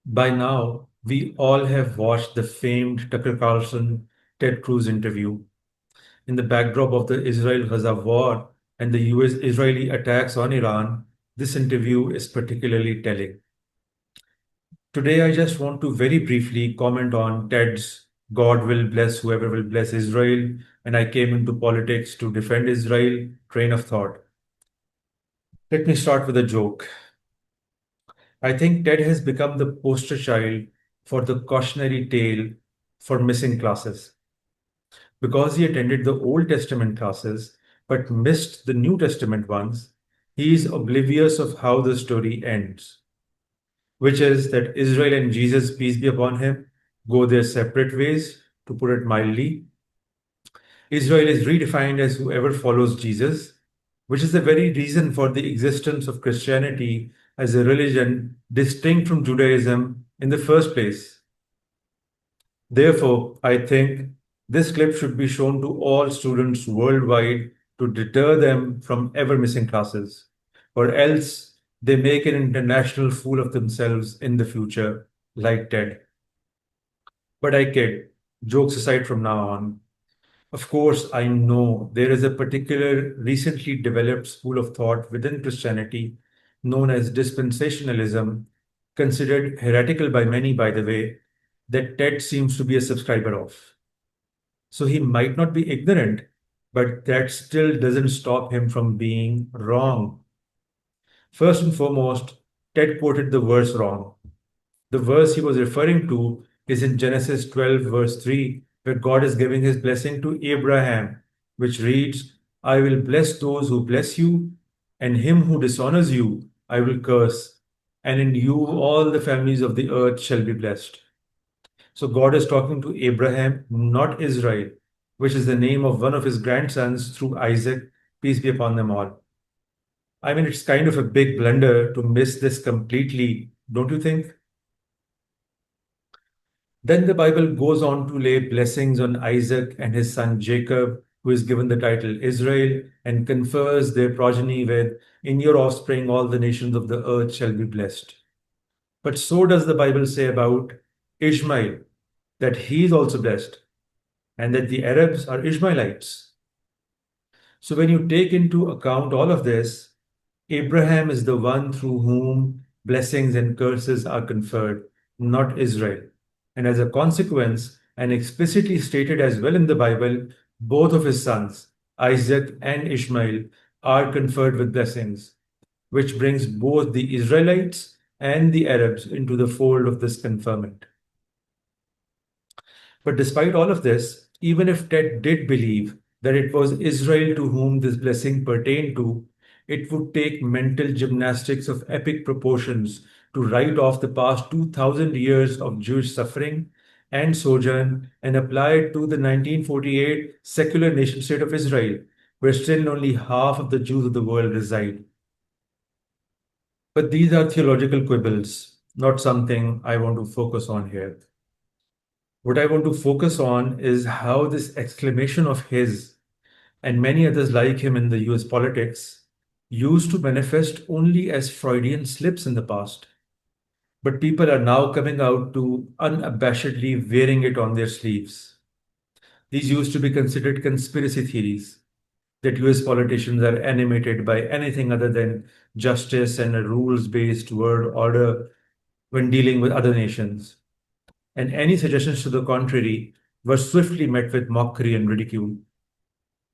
By now, we all have watched the famed Tucker Carlson Ted Cruz interview. In the backdrop of the Israel Gaza war and the US Israeli attacks on Iran, this interview is particularly telling. Today, I just want to very briefly comment on Ted's God will bless whoever will bless Israel, and I came into politics to defend Israel train of thought. Let me start with a joke. I think Ted has become the poster child for the cautionary tale for missing classes. Because he attended the Old Testament classes but missed the New Testament ones, he is oblivious of how the story ends, which is that Israel and Jesus, peace be upon him, go their separate ways, to put it mildly. Israel is redefined as whoever follows Jesus, which is the very reason for the existence of Christianity as a religion distinct from Judaism in the first place. Therefore, I think this clip should be shown to all students worldwide to deter them from ever missing classes, or else they make an international fool of themselves in the future, like Ted. But I kid, jokes aside from now on. Of course, I know there is a particular recently developed school of thought within Christianity known as dispensationalism, considered heretical by many, by the way, that Ted seems to be a subscriber of. So he might not be ignorant, but that still doesn't stop him from being wrong. First and foremost, Ted quoted the verse wrong. The verse he was referring to is in Genesis 12, verse 3, where God is giving his blessing to Abraham, which reads, I will bless those who bless you, and him who dishonors you I will curse, and in you all the families of the earth shall be blessed. So God is talking to Abraham, not Israel, which is the name of one of his grandsons through Isaac, peace be upon them all. I mean, it's kind of a big blunder to miss this completely, don't you think? Then the Bible goes on to lay blessings on Isaac and his son Jacob, who is given the title Israel, and confers their progeny with, in your offspring, all the nations of the earth shall be blessed. But so does the Bible say about Ishmael, that he is also blessed, and that the Arabs are Ishmaelites. So when you take into account all of this, Abraham is the one through whom blessings and curses are conferred, not Israel. And as a consequence, and explicitly stated as well in the Bible, both of his sons, Isaac and Ishmael, are conferred with blessings, which brings both the Israelites and the Arabs into the fold of this conferment. But despite all of this, even if Ted did believe that it was Israel to whom this blessing pertained to, it would take mental gymnastics of epic proportions to write off the past 2000 years of Jewish suffering and sojourn and apply it to the 1948 secular nation state of Israel, where still only half of the Jews of the world reside. But these are theological quibbles, not something I want to focus on here. What I want to focus on is how this exclamation of his and many others like him in the US politics used to manifest only as Freudian slips in the past. But people are now coming out to unabashedly wearing it on their sleeves. These used to be considered conspiracy theories that US politicians are animated by anything other than justice and a rules based world order when dealing with other nations, and any suggestions to the contrary were swiftly met with mockery and ridicule.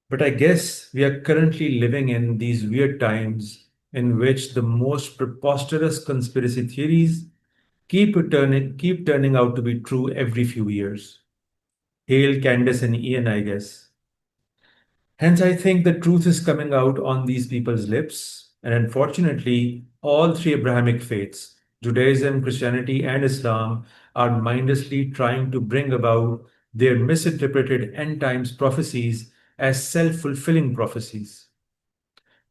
But I guess we are currently living in these weird times in which the most preposterous conspiracy theories keep turning out to be true every few years. Hail Candace and Ian, I guess. Hence, I think the truth is coming out on these people's lips. And unfortunately, all three Abrahamic faiths, Judaism, Christianity, and Islam, are mindlessly trying to bring about their misinterpreted end times prophecies as self fulfilling prophecies.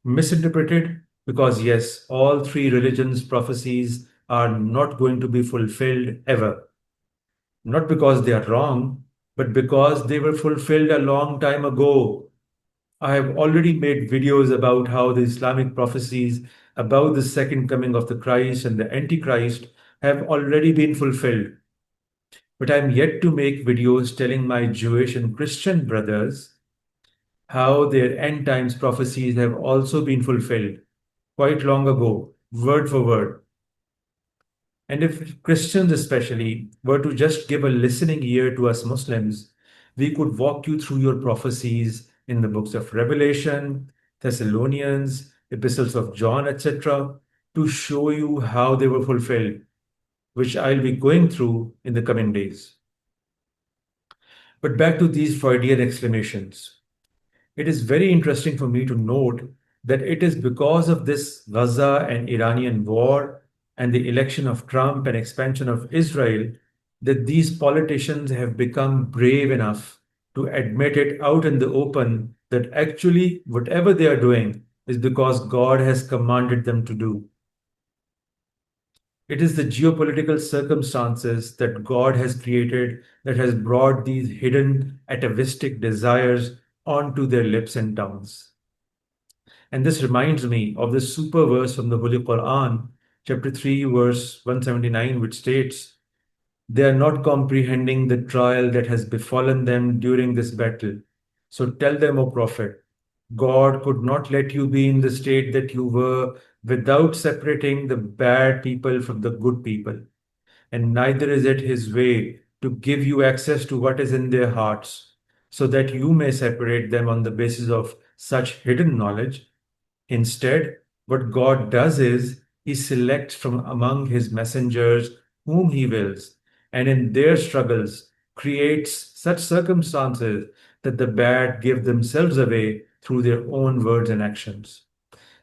Misinterpreted because, yes, all three religions' prophecies are not going to be fulfilled ever. Not because they are wrong, but because they were fulfilled a long time ago. I have already made videos about how the Islamic prophecies about the second coming of the Christ and the Antichrist have already been fulfilled. But I'm yet to make videos telling my Jewish and Christian brothers how their end times prophecies have also been fulfilled quite long ago, word for word. And if Christians, especially, were to just give a listening ear to us Muslims, we could walk you through your prophecies in the books of Revelation, Thessalonians, epistles of John, etc., to show you how they were fulfilled, which I'll be going through in the coming days. But back to these Freudian exclamations. It is very interesting for me to note that it is because of this Gaza and Iranian war and the election of Trump and expansion of Israel that these politicians have become brave enough to admit it out in the open that actually whatever they are doing is because God has commanded them to do. It is the geopolitical circumstances that God has created that has brought these hidden atavistic desires onto their lips and tongues. And this reminds me of the super verse from the Holy Quran, chapter 3, verse 179, which states, "They are not comprehending the trial that has befallen them during this battle. So tell them, O Prophet, God could not let you be in the state that you were without separating the bad people from the good people. And neither is it his way to give you access to what is in their hearts, so that you may separate them on the basis of such hidden knowledge. Instead, what God does is he selects from among his messengers whom he wills, and in their struggles creates such circumstances that the bad give themselves away through their own words and actions.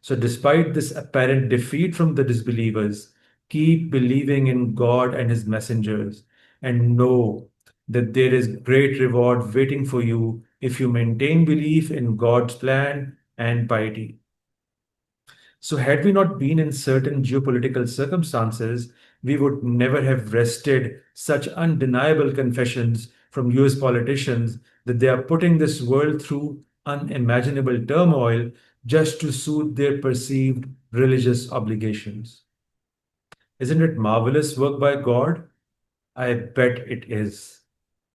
So, despite this apparent defeat from the disbelievers, keep believing in God and his messengers and know that there is great reward waiting for you if you maintain belief in God's plan and piety. So, had we not been in certain geopolitical circumstances, we would never have wrested such undeniable confessions from US politicians that they are putting this world through unimaginable turmoil just to suit their perceived religious obligations. Isn't it marvelous work by God? I bet it is.